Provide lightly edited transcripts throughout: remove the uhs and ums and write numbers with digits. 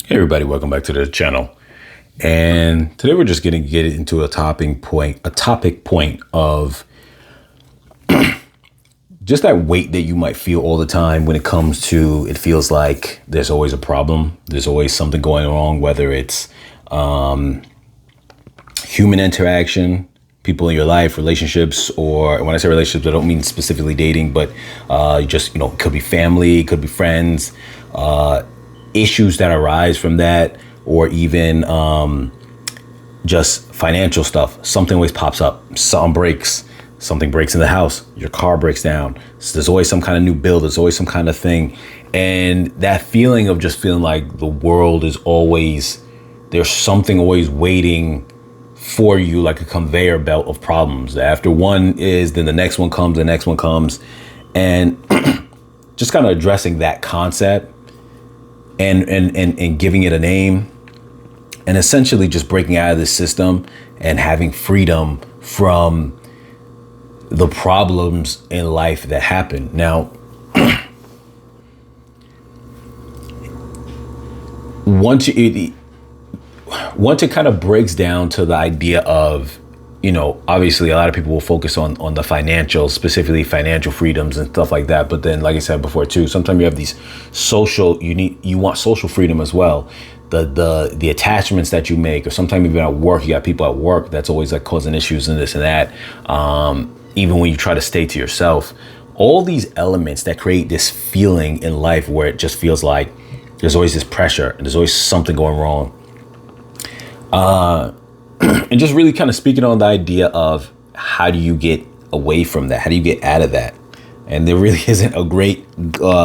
Hey everybody, welcome back to the channel. And today we're just going to get into a topic point of just that weight that you might feel all the time when it comes to, it feels like there's always a problem. There's always something going wrong, whether it's human interaction, people in your life, relationships, or when I say relationships, I don't mean specifically dating, but just, it could be family, it could be friends, issues that arise from that, or even just financial stuff. Something always pops up. Something breaks in the house. Your car breaks down. So there's always some kind of new bill. There's always some kind of thing. And that feeling of just feeling like the world is always, there's something always waiting for you, like a conveyor belt of problems. After one is, then the next one comes, the next one comes. And just kind of addressing that concept and giving it a name, and essentially just breaking out of this system and having freedom from the problems in life that happen. Now, once it kind of breaks down to the idea of, obviously a lot of people will focus on the financial, specifically financial freedoms and stuff like that. But then, like I said before too, sometimes you have these you want social freedom as well. The attachments that you make, or sometimes even at work, you got people at work that's always like causing issues and this and that. Even when you try to stay to yourself, all these elements that create this feeling in life where it just feels like there's always this pressure and there's always something going wrong. And just really kind of speaking on the idea of how do you get away from that? How do you get out of that? And there really isn't a great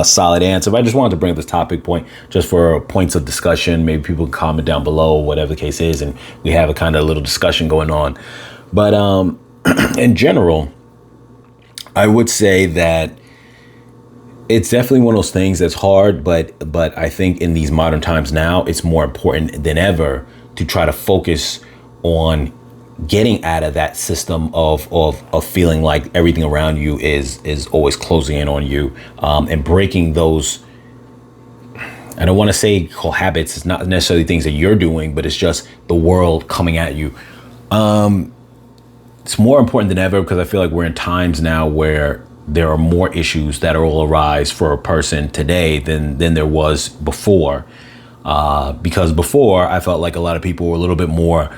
solid answer. But I just wanted to bring up this topic point just for points of discussion. Maybe people can comment down below, whatever the case is, and we have a kind of little discussion going on. But in general, I would say that it's definitely one of those things that's hard, but I think in these modern times now, it's more important than ever to try to focus on getting out of that system of feeling like everything around you is always closing in on you, and breaking those. I don't want to say call habits. It's not necessarily things that you're doing, but it's just the world coming at you. It's more important than ever because I feel like we're in times now where there are more issues that will arise for a person today than there was before. Because before I felt like a lot of people were a little bit more,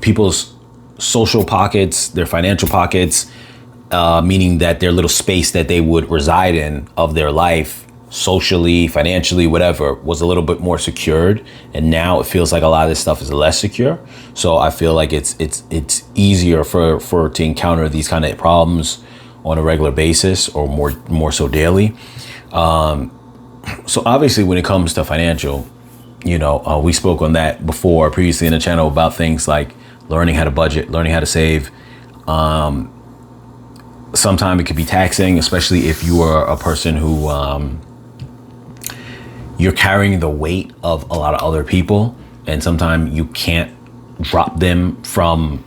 people's social pockets, their financial pockets, meaning that their little space that they would reside in of their life, socially, financially, whatever, was a little bit more secured. And now it feels like a lot of this stuff is less secure. So I feel like it's easier for to encounter these kind of problems on a regular basis, or more so daily. So obviously when it comes to financial, we spoke on that before previously in the channel about things like learning how to budget, learning how to save. Sometimes it could be taxing, especially if you are a person who you're carrying the weight of a lot of other people, and sometimes you can't drop them from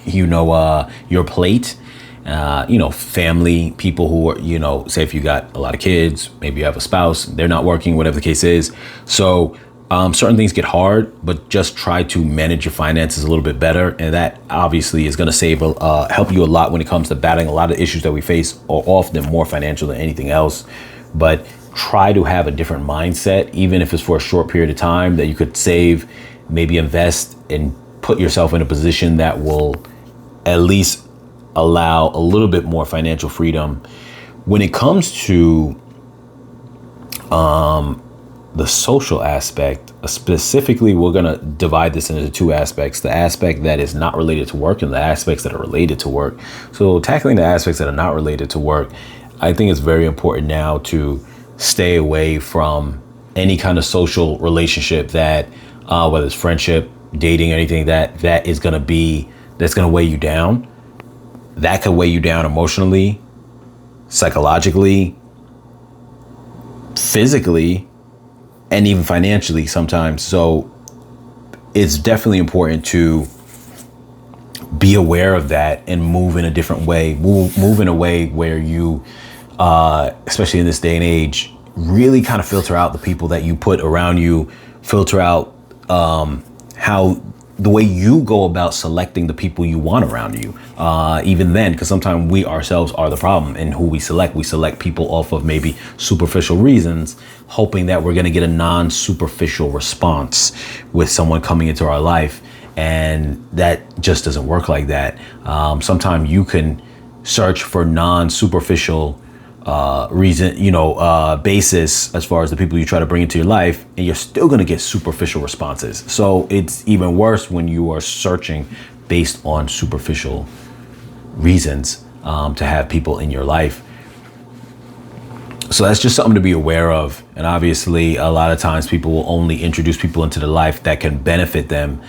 your plate. Family, people who are, say if you got a lot of kids, maybe you have a spouse, they're not working, whatever the case is. So certain things get hard, but just try to manage your finances a little bit better. And that obviously is going to help you a lot when it comes to battling a lot of issues that we face, are often more financial than anything else. But try to have a different mindset, even if it's for a short period of time, that you could save, maybe invest, and put yourself in a position that will at least allow a little bit more financial freedom. When it comes to the social aspect, specifically, we're going to divide this into two aspects: the aspect that is not related to work and the aspects that are related to work. So tackling the aspects that are not related to work, I think it's very important now to stay away from any kind of social relationship that, whether it's friendship, dating, anything that is going to weigh you down. That could weigh you down emotionally, psychologically, physically, and even financially sometimes. So it's definitely important to be aware of that and move in a different way, move in a way where you, especially in this day and age, really kind of filter out the people that you put around you, filter out how the way you go about selecting the people you want around you. Even then, because sometimes we ourselves are the problem in who we select. We select people off of maybe superficial reasons, hoping that we're going to get a non-superficial response with someone coming into our life. And that just doesn't work like that. Sometimes you can search for non-superficial basis as far as the people you try to bring into your life, and you're still going to get superficial responses. So it's even worse when you are searching based on superficial reasons to have people in your life. So that's just something to be aware of. And obviously, a lot of times people will only introduce people into their life that can benefit them.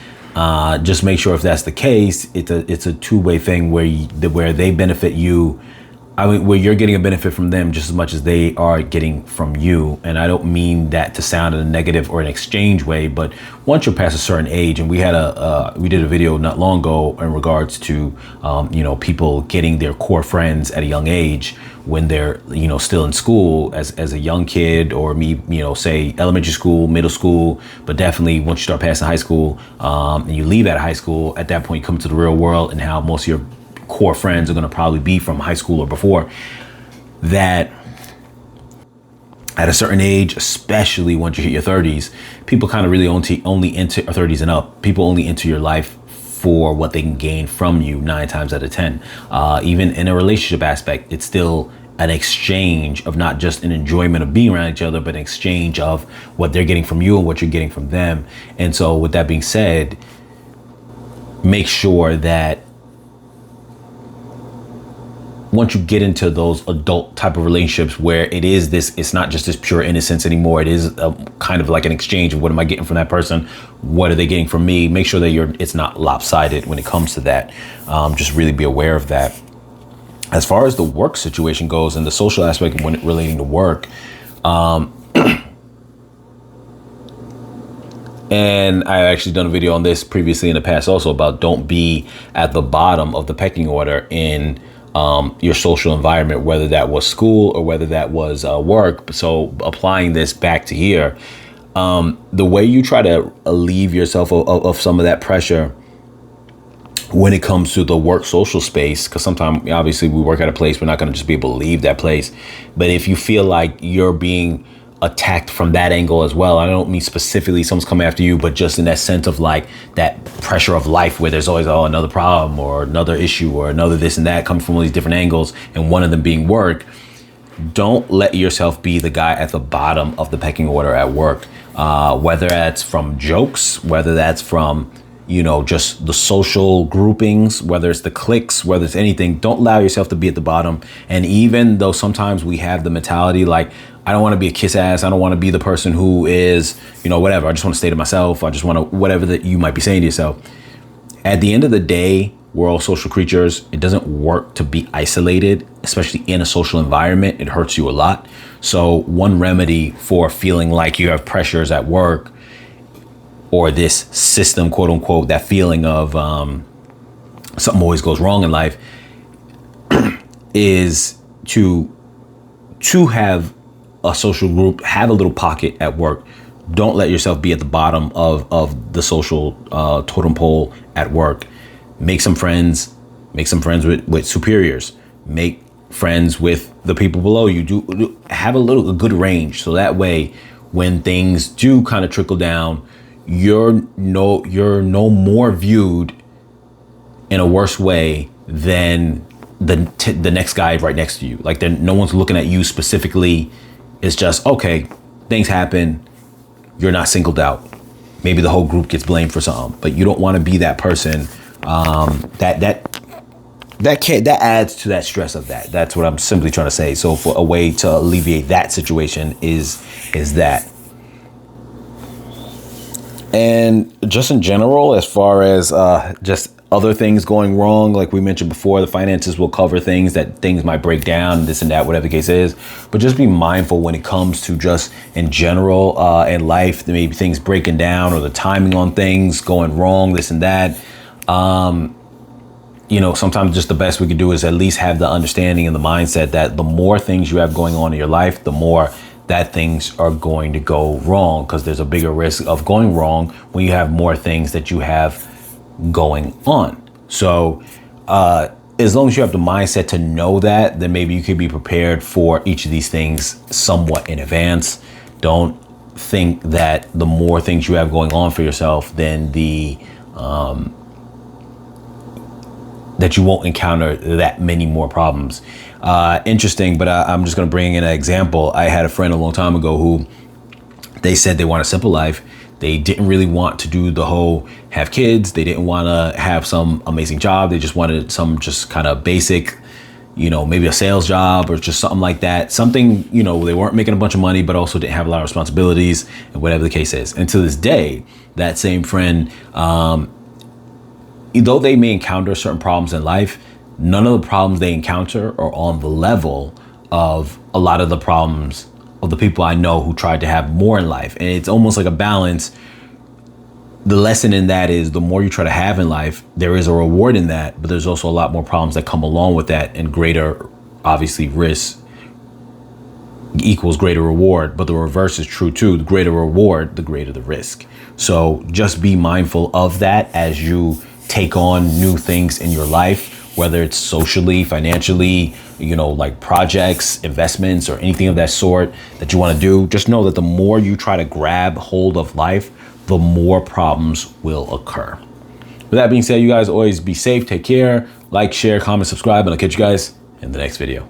Just make sure if that's the case, it's a two-way thing where they benefit you. I mean, where you're getting a benefit from them just as much as they are getting from you. And I don't mean that to sound in a negative or an exchange way, but once you're past a certain age, and we did a video not long ago in regards to, people getting their core friends at a young age when they're, still in school as a young kid, or say elementary school, middle school, but definitely once you start passing high school, and you leave out of high school, at that point you come to the real world, and how most of your core friends are going to probably be from high school or before. That at a certain age, especially once you hit your 30s, people kind of really only enter 30s and up. People only enter your life for what they can gain from you 9 times out of 10. Even in a relationship aspect, it's still an exchange of not just an enjoyment of being around each other, but an exchange of what they're getting from you and what you're getting from them. And so with that being said, make sure that once you get into those adult type of relationships where it's not just this pure innocence anymore. It is kind of like an exchange of what am I getting from that person? What are they getting from me? Make sure that it's not lopsided when it comes to that. Just really be aware of that. As far as the work situation goes and the social aspect when relating to work, and I've actually done a video on this previously in the past also about don't be at the bottom of the pecking order in your social environment, whether that was school or whether that was work. So applying this back to here, the way you try to alleviate yourself of some of that pressure when it comes to the work social space, because sometimes obviously we work at a place, we're not going to just be able to leave that place. But if you feel like you're being attacked from that angle as well, I don't mean specifically someone's coming after you, but just in that sense of like that pressure of life where there's always another problem or another issue or another this and that coming from all these different angles, and one of them being work. Don't let yourself be the guy at the bottom of the pecking order at work, whether that's from jokes, whether that's from just the social groupings, whether it's the cliques, whether it's anything. Don't allow yourself to be at the bottom. And even though sometimes we have the mentality like, I don't want to be a kiss ass, I don't want to be the person who is, whatever, I just want to stay to myself, I just want to, whatever that you might be saying to yourself. At the end of the day, we're all social creatures. It doesn't work to be isolated, especially in a social environment. It hurts you a lot. So one remedy for feeling like you have pressures at work, or this system, quote unquote, that feeling of something always goes wrong in life, is to have a social group, have a little pocket at work. Don't let yourself be at the bottom of the social totem pole at work. Make some friends with superiors. Make friends with the people below you. Do have a good range, so that way when things do kind of trickle down, you're no more viewed in a worse way than the next guy right next to you. Like no one's looking at you specifically. It's just, okay, things happen. You're not singled out. Maybe the whole group gets blamed for something, but you don't want to be that person. That adds to that stress of that. That's what I'm simply trying to say. So for a way to alleviate that situation is that. And just in general, as far as just other things going wrong, like we mentioned before, the finances will cover things might break down, this and that, whatever the case is. But just be mindful when it comes to just in general in life, maybe things breaking down or the timing on things going wrong, this and that. Sometimes just the best we could do is at least have the understanding and the mindset that the more things you have going on in your life, the more that things are going to go wrong, because there's a bigger risk of going wrong when you have more things that you have going on. So as long as you have the mindset to know that, then maybe you could be prepared for each of these things somewhat in advance. Don't think that the more things you have going on for yourself, then that you won't encounter that many more problems. Interesting, but I'm just going to bring in an example. I had a friend a long time ago who, they said they want a simple life. They didn't really want to do the whole have kids. They didn't want to have some amazing job. They just wanted some just kind of basic, maybe a sales job or just something like that. Something, they weren't making a bunch of money, but also didn't have a lot of responsibilities, and whatever the case is. And to this day, that same friend, though they may encounter certain problems in life, none of the problems they encounter are on the level of a lot of the problems of the people I know who tried to have more in life. And it's almost like a balance. The lesson in that is, the more you try to have in life, there is a reward in that, but there's also a lot more problems that come along with that, and greater, obviously, risk equals greater reward, but the reverse is true too. The greater reward, the greater the risk. So just be mindful of that as you take on new things in your life, whether it's socially, financially, like projects, investments, or anything of that sort that you want to do. Just know that the more you try to grab hold of life, the more problems will occur. With that being said, you guys always be safe, take care, like, share, comment, subscribe, and I'll catch you guys in the next video.